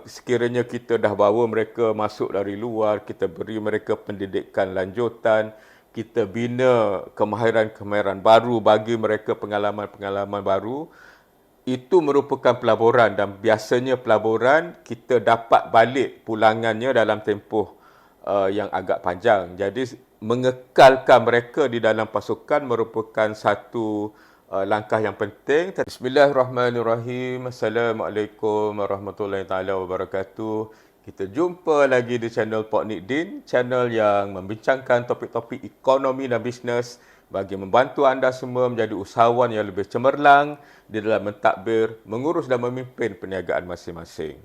sekiranya kita dah bawa mereka masuk dari luar, kita beri mereka pendidikan lanjutan, kita bina kemahiran-kemahiran baru, bagi mereka pengalaman-pengalaman baru, itu merupakan pelaburan dan biasanya pelaburan kita dapat balik pulangannya dalam tempoh yang agak panjang. Jadi mengekalkan mereka di dalam pasukan merupakan satu langkah yang penting. Bismillahirrahmanirrahim. Assalamualaikum warahmatullahi taala wabarakatuh. Kita jumpa lagi di channel Pak Nidin, channel yang membincangkan topik-topik ekonomi dan bisnes bagi membantu anda semua menjadi usahawan yang lebih cemerlang di dalam mentadbir, mengurus dan memimpin perniagaan masing-masing.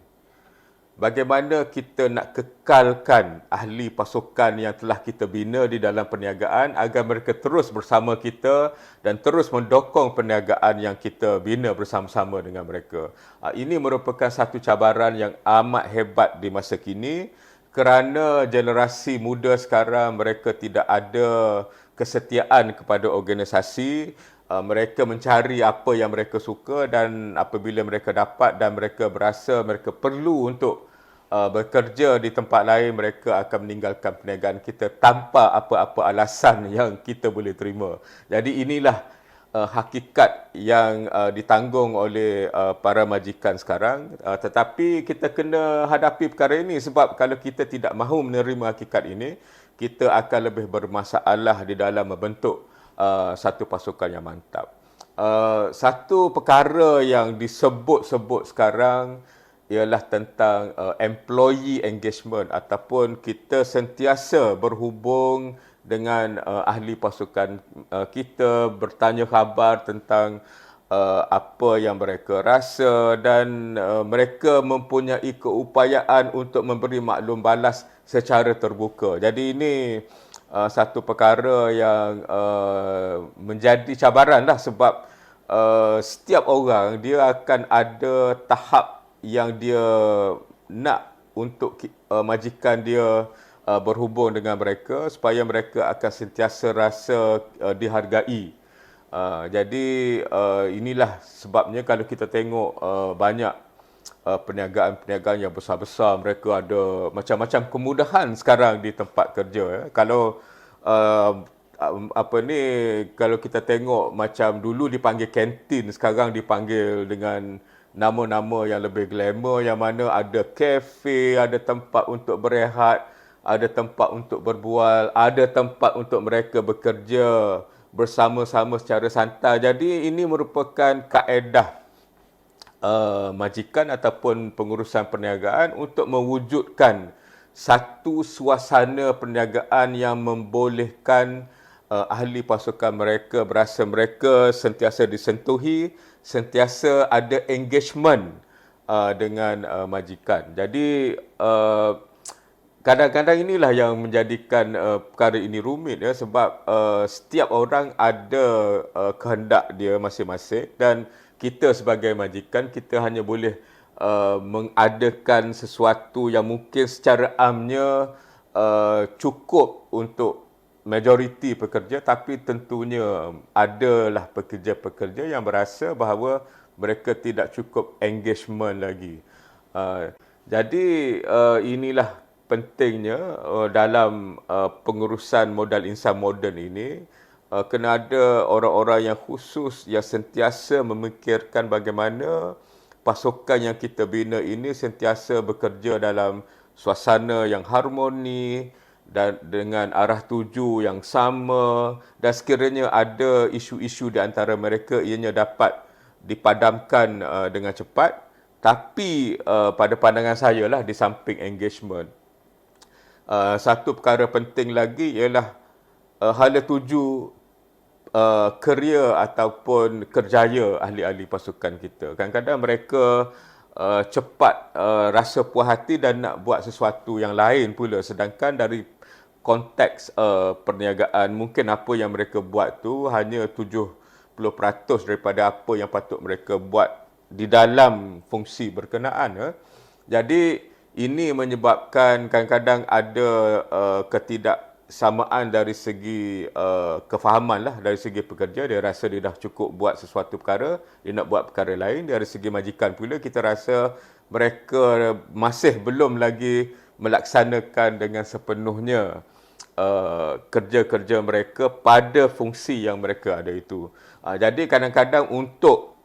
Bagaimana kita nak kekalkan ahli pasukan yang telah kita bina di dalam perniagaan agar mereka terus bersama kita dan terus mendokong perniagaan yang kita bina bersama-sama dengan mereka. Ini merupakan satu cabaran yang amat hebat di masa kini kerana generasi muda sekarang mereka tidak ada kesetiaan kepada organisasi. Mereka mencari apa yang mereka suka dan apabila mereka dapat dan mereka berasa mereka perlu untuk bekerja di tempat lain, mereka akan meninggalkan perniagaan kita tanpa apa-apa alasan yang kita boleh terima. Jadi inilah hakikat yang ditanggung oleh para majikan sekarang. Tetapi kita kena hadapi perkara ini sebab kalau kita tidak mahu menerima hakikat ini, kita akan lebih bermasalah di dalam membentuk satu pasukan yang mantap. Satu perkara yang disebut-sebut sekarang ialah tentang employee engagement ataupun kita sentiasa berhubung dengan ahli pasukan kita, bertanya khabar tentang apa yang mereka rasa dan mereka mempunyai keupayaan untuk memberi maklum balas secara terbuka. Jadi ini satu perkara yang menjadi cabaran lah sebab setiap orang dia akan ada tahap yang dia nak untuk majikan dia berhubung dengan mereka supaya mereka akan sentiasa rasa dihargai. Jadi inilah sebabnya kalau kita tengok banyak perniagaan-perniagaan yang besar-besar, mereka ada macam-macam kemudahan sekarang di tempat kerja. Kalau kalau kita tengok macam dulu dipanggil kantin, sekarang dipanggil dengan nama-nama yang lebih glamour, yang mana ada kafe, ada tempat untuk berehat, ada tempat untuk berbual, ada tempat untuk mereka bekerja bersama-sama secara santai. Jadi ini merupakan kaedah majikan ataupun pengurusan perniagaan untuk mewujudkan satu suasana perniagaan yang membolehkan ahli pasukan mereka berasa mereka sentiasa disentuhi, sentiasa ada engagement dengan majikan. Jadi kadang-kadang inilah yang menjadikan perkara ini rumit ya, sebab setiap orang ada kehendak dia masing-masing dan kita sebagai majikan kita hanya boleh mengadakan sesuatu yang mungkin secara amnya cukup untuk majoriti pekerja, tapi tentunya adalah pekerja-pekerja yang berasa bahawa mereka tidak cukup engagement lagi. Jadi inilah pentingnya dalam pengurusan modal insan moden ini, kena ada orang-orang yang khusus yang sentiasa memikirkan bagaimana pasukan yang kita bina ini sentiasa bekerja dalam suasana yang harmoni dan dengan arah tuju yang sama, dan sekiranya ada isu-isu di antara mereka ianya dapat dipadamkan dengan cepat. Tapi pada pandangan saya lah, di samping engagement, satu perkara penting lagi ialah hala tuju kerja ataupun kerjaya ahli-ahli pasukan kita. Kadang-kadang mereka cepat rasa puas hati dan nak buat sesuatu yang lain pula, sedangkan dari konteks perniagaan mungkin apa yang mereka buat tu hanya 70% daripada apa yang patut mereka buat di dalam fungsi berkenaan. Jadi ini menyebabkan kadang-kadang ada ketidaksamaan dari segi kefahaman lah, dari segi pekerja dia rasa dia dah cukup buat sesuatu perkara, dia nak buat perkara lain. Dari segi majikan pula kita rasa mereka masih belum lagi melaksanakan dengan sepenuhnya kerja-kerja mereka pada fungsi yang mereka ada itu. Jadi kadang-kadang untuk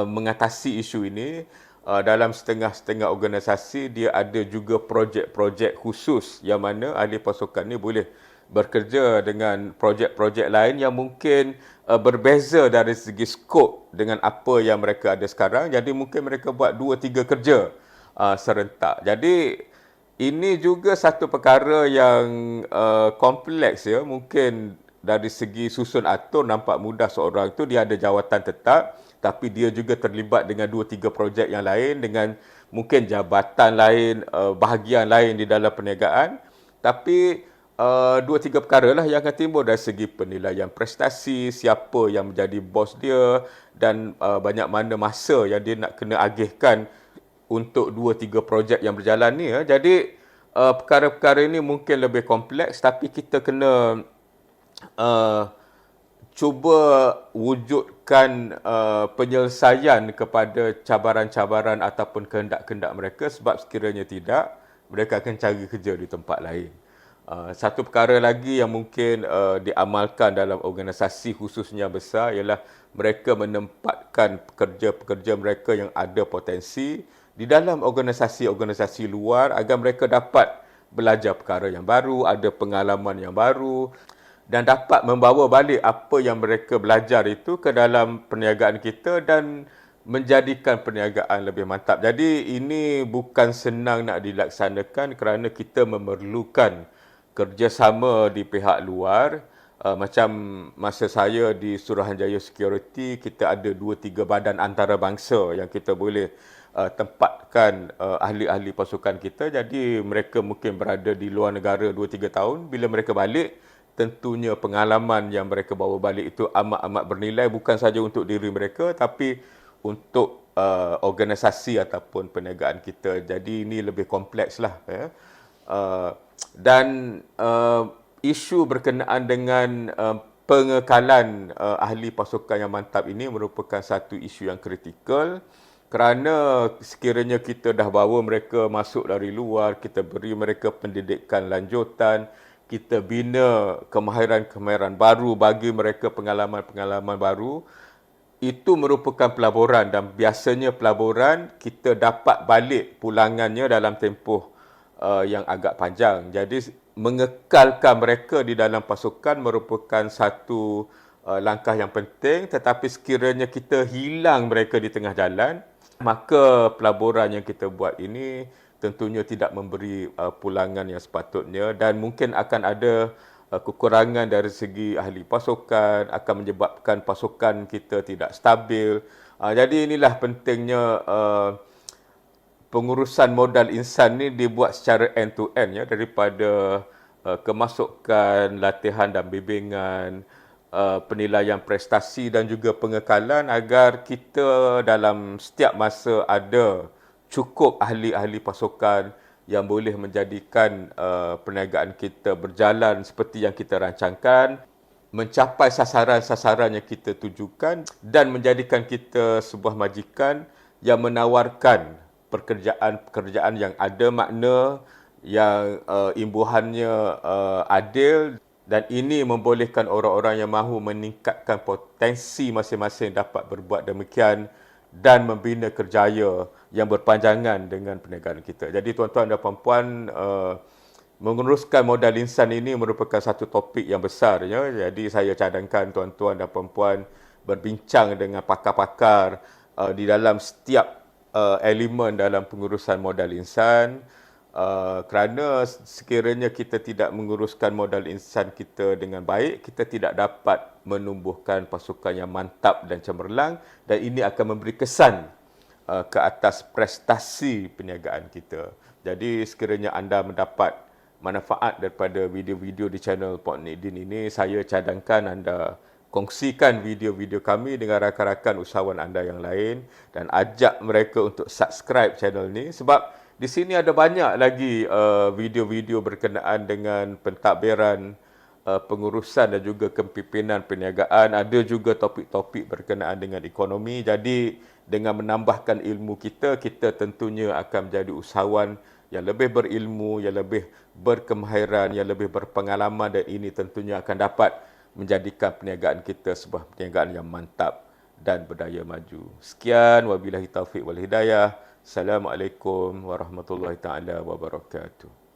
mengatasi isu ini, dalam setengah-setengah organisasi dia ada juga projek-projek khusus yang mana ahli pasukan ni boleh bekerja dengan projek-projek lain yang mungkin berbeza dari segi skop dengan apa yang mereka ada sekarang. Jadi mungkin mereka buat 2-3 kerja serentak. Jadi ini juga satu perkara yang kompleks ya. Mungkin dari segi susun atur nampak mudah seorang tu dia ada jawatan tetap, tapi dia juga terlibat dengan 2-3 projek yang lain dengan mungkin jabatan lain, bahagian lain di dalam perniagaan. Tapi 2-3 perkara lah yang akan timbul dari segi penilaian prestasi, siapa yang menjadi bos dia dan banyak mana masa yang dia nak kena agihkan untuk 2-3 projek yang berjalan ni ya. Jadi perkara-perkara ini mungkin lebih kompleks, tapi kita kena cuba wujudkan penyelesaian kepada cabaran-cabaran ataupun kehendak-kehendak mereka, sebab sekiranya tidak, mereka akan cari kerja di tempat lain. Satu perkara lagi yang mungkin diamalkan dalam organisasi khususnya besar ialah mereka menempatkan pekerja-pekerja mereka yang ada potensi di dalam organisasi-organisasi luar agar mereka dapat belajar perkara yang baru, ada pengalaman yang baru dan dapat membawa balik apa yang mereka belajar itu ke dalam perniagaan kita dan menjadikan perniagaan lebih mantap. Jadi ini bukan senang nak dilaksanakan kerana kita memerlukan kerjasama di pihak luar. Macam masa saya di Suruhanjaya Security, kita ada 2-3 badan antarabangsa yang kita boleh tempatkan ahli-ahli pasukan kita. Jadi mereka mungkin berada di luar negara 2-3 tahun. Bila mereka balik, tentunya pengalaman yang mereka bawa balik itu amat-amat bernilai, bukan saja untuk diri mereka tapi untuk organisasi ataupun perniagaan kita. Jadi ini lebih kompleks lah ya. Dan isu berkenaan dengan pengekalan ahli pasukan yang mantap ini merupakan satu isu yang kritikal kerana sekiranya kita dah bawa mereka masuk dari luar, kita beri mereka pendidikan lanjutan, kita bina kemahiran-kemahiran baru, bagi mereka pengalaman-pengalaman baru, itu merupakan pelaburan dan biasanya pelaburan kita dapat balik pulangannya dalam tempoh yang agak panjang. Jadi mengekalkan mereka di dalam pasukan merupakan satu langkah yang penting, tetapi sekiranya kita hilang mereka di tengah jalan, maka pelaburan yang kita buat ini tentunya tidak memberi pulangan yang sepatutnya dan mungkin akan ada kekurangan dari segi ahli pasukan, akan menyebabkan pasukan kita tidak stabil. Jadi inilah pentingnya pengurusan modal insan ni dibuat secara end to end ya, daripada kemasukan, latihan dan bimbingan, penilaian prestasi dan juga pengekalan agar kita dalam setiap masa ada cukup ahli-ahli pasukan yang boleh menjadikan perniagaan kita berjalan seperti yang kita rancangkan, mencapai sasaran-sasaran yang kita tujukan dan menjadikan kita sebuah majikan yang menawarkan pekerjaan-pekerjaan yang ada makna, yang imbuhannya adil, dan ini membolehkan orang-orang yang mahu meningkatkan potensi masing-masing dapat berbuat demikian dan membina kerjaya yang berpanjangan dengan perniagaan kita. Jadi tuan-tuan dan puan-puan, menguruskan modal insan ini merupakan satu topik yang besar ya. Jadi saya cadangkan tuan-tuan dan puan-puan berbincang dengan pakar-pakar di dalam setiap elemen dalam pengurusan modal insan, kerana sekiranya kita tidak menguruskan modal insan kita dengan baik, kita tidak dapat menumbuhkan pasukan yang mantap dan cemerlang, dan ini akan memberi kesan ke atas prestasi perniagaan kita. Jadi sekiranya anda mendapat manfaat daripada video-video di channel Puan Nidin ini, saya cadangkan anda kongsikan video-video kami dengan rakan-rakan usahawan anda yang lain dan ajak mereka untuk subscribe channel ni, sebab di sini ada banyak lagi video-video berkenaan dengan pentadbiran, pengurusan dan juga kepimpinan perniagaan. Ada juga topik-topik berkenaan dengan ekonomi. Jadi dengan menambahkan ilmu kita, kita tentunya akan menjadi usahawan yang lebih berilmu, yang lebih berkemahiran, yang lebih berpengalaman, dan ini tentunya akan dapat menjadikan perniagaan kita sebuah perniagaan yang mantap dan berdaya maju. Sekian, wabillahi taufiq wal hidayah. Assalamualaikum warahmatullahi taala wabarakatuh.